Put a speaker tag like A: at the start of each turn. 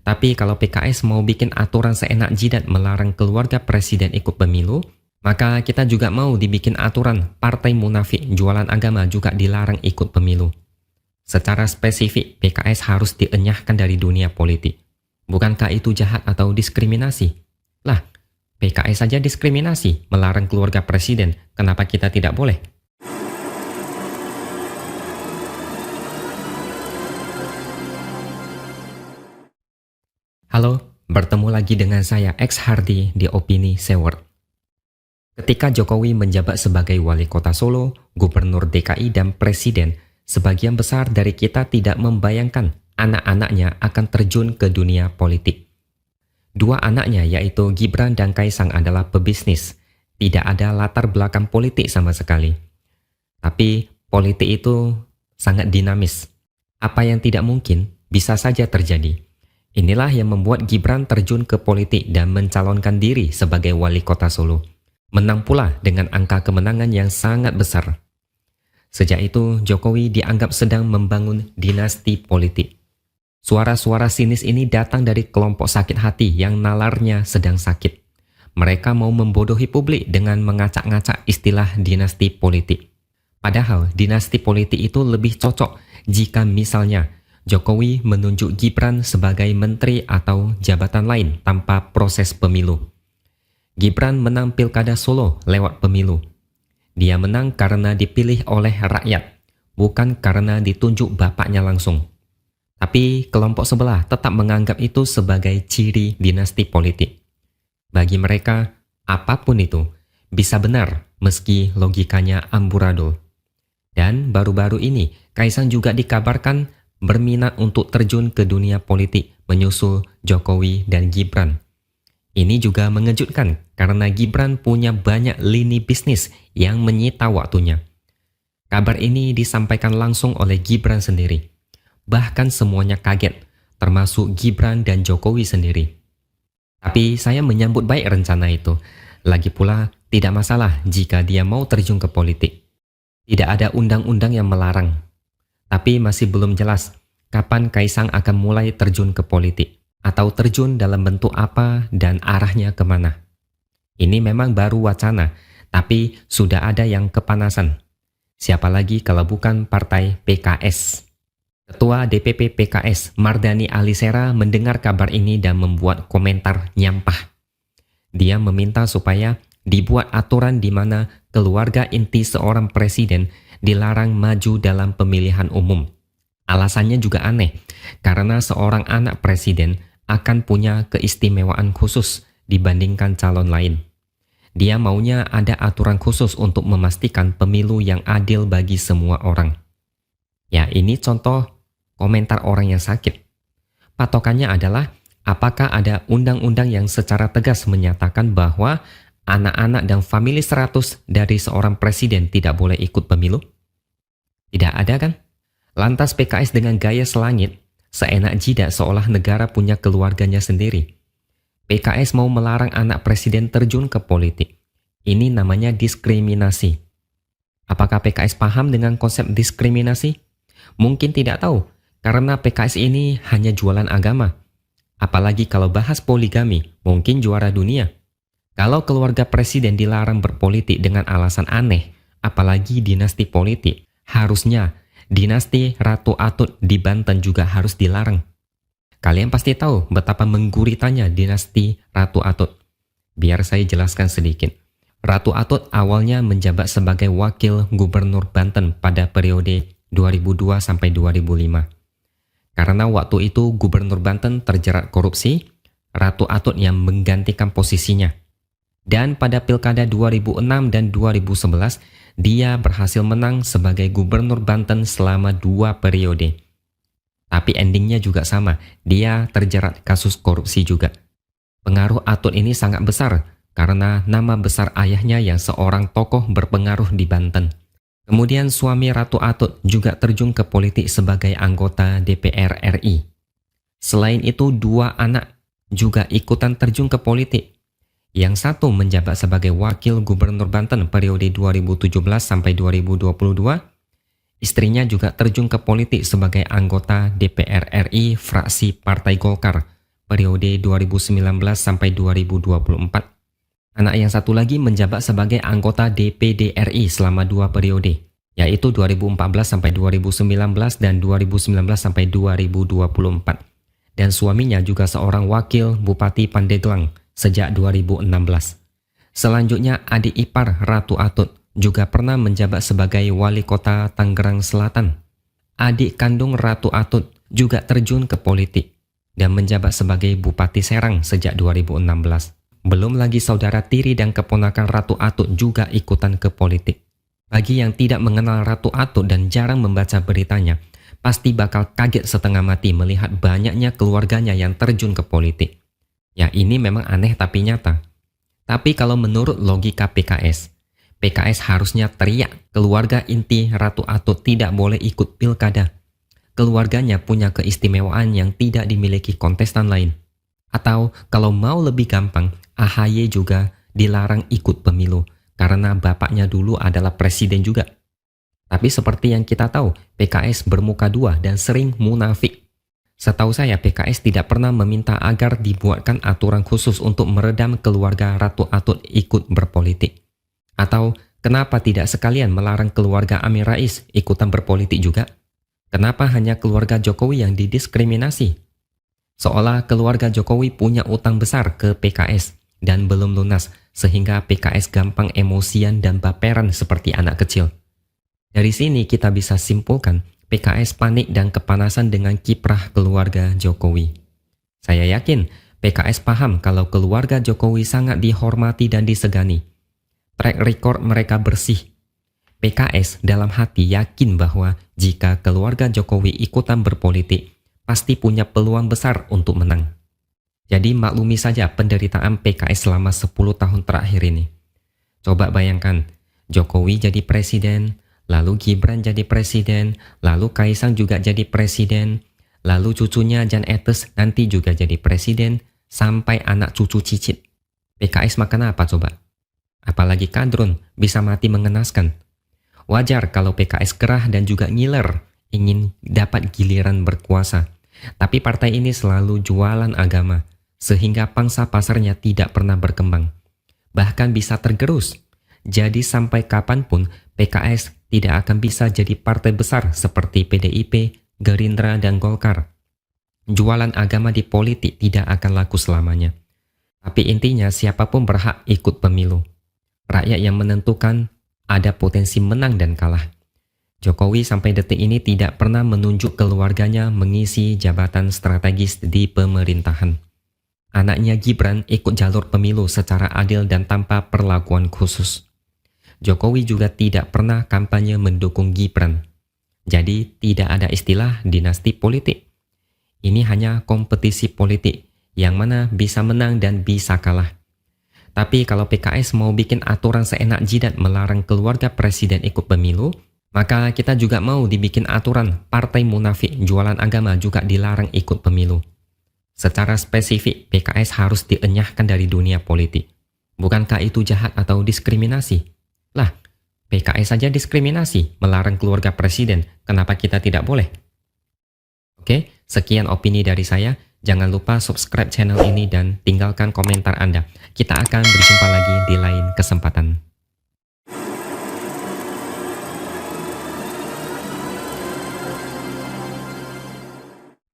A: Tapi kalau PKS mau bikin aturan seenak jidat melarang keluarga presiden ikut pemilu, maka kita juga mau dibikin aturan partai munafik jualan agama juga dilarang ikut pemilu. Secara spesifik, PKS harus dienyahkan dari dunia politik. Bukankah itu jahat atau diskriminasi? Lah, PKS saja diskriminasi, melarang keluarga presiden, kenapa kita tidak boleh? Halo, bertemu lagi dengan saya X Hardy di Opini Seward. Ketika Jokowi menjabat sebagai wali kota Solo, gubernur DKI dan presiden, sebagian besar dari kita tidak membayangkan anak-anaknya akan terjun ke dunia politik. Dua anaknya yaitu Gibran dan Kaisang adalah pebisnis, tidak ada latar belakang politik sama sekali. Tapi politik itu sangat dinamis. Apa yang tidak mungkin bisa saja terjadi. Inilah yang membuat Gibran terjun ke politik dan mencalonkan diri sebagai wali kota Solo. Menang pula dengan angka kemenangan yang sangat besar. Sejak itu, Jokowi dianggap sedang membangun dinasti politik. Suara-suara sinis ini datang dari kelompok sakit hati yang nalarnya sedang sakit. Mereka mau membodohi publik dengan mengacak-ngacak istilah dinasti politik. Padahal dinasti politik itu lebih cocok jika misalnya Jokowi menunjuk Gibran sebagai menteri atau jabatan lain tanpa proses pemilu. Gibran menang Pilkada Solo lewat pemilu. Dia menang karena dipilih oleh rakyat, bukan karena ditunjuk bapaknya langsung. Tapi kelompok sebelah tetap menganggap itu sebagai ciri dinasti politik. Bagi mereka, apapun itu bisa benar meski logikanya amburadul. Dan baru-baru ini, Kaisang juga dikabarkan berminat untuk terjun ke dunia politik menyusul Jokowi dan Gibran. Ini juga mengejutkan karena Gibran punya banyak lini bisnis yang menyita waktunya. Kabar ini disampaikan langsung oleh Gibran sendiri. Bahkan semuanya kaget, termasuk Gibran dan Jokowi sendiri. Tapi saya menyambut baik rencana itu. Lagi pula, tidak masalah jika dia mau terjun ke politik. Tidak ada undang-undang yang melarang. Tapi masih belum jelas kapan Kaisang akan mulai terjun ke politik atau terjun dalam bentuk apa dan arahnya kemana. Ini memang baru wacana, tapi sudah ada yang kepanasan. Siapa lagi kalau bukan partai PKS. Ketua DPP PKS Mardhani Alisera mendengar kabar ini dan membuat komentar nyampah. Dia meminta supaya dibuat aturan di mana keluarga inti seorang presiden dilarang maju dalam pemilihan umum. Alasannya juga aneh, karena seorang anak presiden akan punya keistimewaan khusus dibandingkan calon lain. Dia maunya ada aturan khusus untuk memastikan pemilu yang adil bagi semua orang. Ya, ini contoh komentar orang yang sakit. Patokannya adalah, apakah ada undang-undang yang secara tegas menyatakan bahwa anak-anak dan famili 100 dari seorang presiden tidak boleh ikut pemilu? Tidak ada kan? Lantas PKS dengan gaya selangit, seenak jidat seolah negara punya keluarganya sendiri. PKS mau melarang anak presiden terjun ke politik. Ini namanya diskriminasi. Apakah PKS paham dengan konsep diskriminasi? Mungkin tidak tahu, karena PKS ini hanya jualan agama. Apalagi kalau bahas poligami, mungkin juara dunia. Kalau keluarga presiden dilarang berpolitik dengan alasan aneh, apalagi dinasti politik, harusnya dinasti Ratu Atut di Banten juga harus dilarang. Kalian pasti tahu betapa mengguritanya dinasti Ratu Atut. Biar saya jelaskan sedikit. Ratu Atut awalnya menjabat sebagai wakil gubernur Banten pada periode 2002 sampai 2005. Karena waktu itu gubernur Banten terjerat korupsi, Ratu Atut yang menggantikan posisinya. Dan pada pilkada 2006 dan 2011, dia berhasil menang sebagai gubernur Banten selama 2 periode. Tapi endingnya juga sama, dia terjerat kasus korupsi juga. Pengaruh Atut ini sangat besar karena nama besar ayahnya yang seorang tokoh berpengaruh di Banten. Kemudian suami Ratu Atut juga terjun ke politik sebagai anggota DPR RI. Selain itu, 2 anak juga ikutan terjun ke politik. Yang satu menjabat sebagai wakil gubernur Banten periode 2017 sampai 2022. Istrinya juga terjun ke politik sebagai anggota DPR RI fraksi Partai Golkar periode 2019 sampai 2024. Anak yang satu lagi menjabat sebagai anggota DPD RI selama 2 periode, yaitu 2014 sampai 2019 dan 2019 sampai 2024. Dan suaminya juga seorang wakil Bupati Pandeglang sejak 2016. Selanjutnya adik ipar Ratu Atut juga pernah menjabat sebagai wali kota Tangerang Selatan. Adik kandung Ratu Atut juga terjun ke politik dan menjabat sebagai Bupati Serang sejak 2016. Belum lagi saudara tiri dan keponakan Ratu Atut juga ikutan ke politik. Bagi yang tidak mengenal Ratu Atut dan jarang membaca beritanya, pasti bakal kaget setengah mati melihat banyaknya keluarganya yang terjun ke politik. Ya ini memang aneh tapi nyata. Tapi kalau menurut logika PKS harusnya teriak keluarga inti Ratu Atut tidak boleh ikut pilkada. Keluarganya punya keistimewaan yang tidak dimiliki kontestan lain. Atau kalau mau lebih gampang, AHY juga dilarang ikut pemilu karena bapaknya dulu adalah presiden juga. Tapi seperti yang kita tahu, PKS bermuka dua dan sering munafik. Setahu saya, PKS tidak pernah meminta agar dibuatkan aturan khusus untuk meredam keluarga Ratu Atut ikut berpolitik. Atau kenapa tidak sekalian melarang keluarga Amin Rais ikutan berpolitik juga? Kenapa hanya keluarga Jokowi yang didiskriminasi? Seolah keluarga Jokowi punya utang besar ke PKS dan belum lunas sehingga PKS gampang emosian dan baperan seperti anak kecil. Dari sini kita bisa simpulkan PKS panik dan kepanasan dengan kiprah keluarga Jokowi. Saya yakin PKS paham kalau keluarga Jokowi sangat dihormati dan disegani. Track record mereka bersih. PKS dalam hati yakin bahwa jika keluarga Jokowi ikutan berpolitik, pasti punya peluang besar untuk menang. Jadi maklumi saja penderitaan PKS selama 10 tahun terakhir ini. Coba bayangkan, Jokowi jadi presiden, lalu Gibran jadi presiden, lalu Kaisang juga jadi presiden, lalu cucunya Jan Etes nanti juga jadi presiden, sampai anak cucu cicit. PKS makan apa coba? Apalagi kadrun, bisa mati mengenaskan. Wajar kalau PKS gerah dan juga ngiler, ingin dapat giliran berkuasa. Tapi partai ini selalu jualan agama, sehingga pangsa pasarnya tidak pernah berkembang. Bahkan bisa tergerus. Jadi sampai kapanpun PKS tidak akan bisa jadi partai besar seperti PDIP, Gerindra, dan Golkar. Jualan agama di politik tidak akan laku selamanya. Tapi intinya siapapun berhak ikut pemilu. Rakyat yang menentukan, ada potensi menang dan kalah. Jokowi sampai detik ini tidak pernah menunjuk keluarganya mengisi jabatan strategis di pemerintahan. Anaknya Gibran ikut jalur pemilu secara adil dan tanpa perlakuan khusus. Jokowi juga tidak pernah kampanye mendukung Gibran. Jadi tidak ada istilah dinasti politik. Ini hanya kompetisi politik yang mana bisa menang dan bisa kalah. Tapi kalau PKS mau bikin aturan seenak jidat melarang keluarga presiden ikut pemilu, maka kita juga mau dibikin aturan partai munafik jualan agama juga dilarang ikut pemilu. Secara spesifik, PKS harus dienyahkan dari dunia politik. Bukankah itu jahat atau diskriminasi? Lah, PKS saja diskriminasi, melarang keluarga presiden, kenapa kita tidak boleh? Oke, sekian opini dari saya. Jangan lupa subscribe channel ini dan tinggalkan komentar Anda. Kita akan berjumpa lagi di lain kesempatan.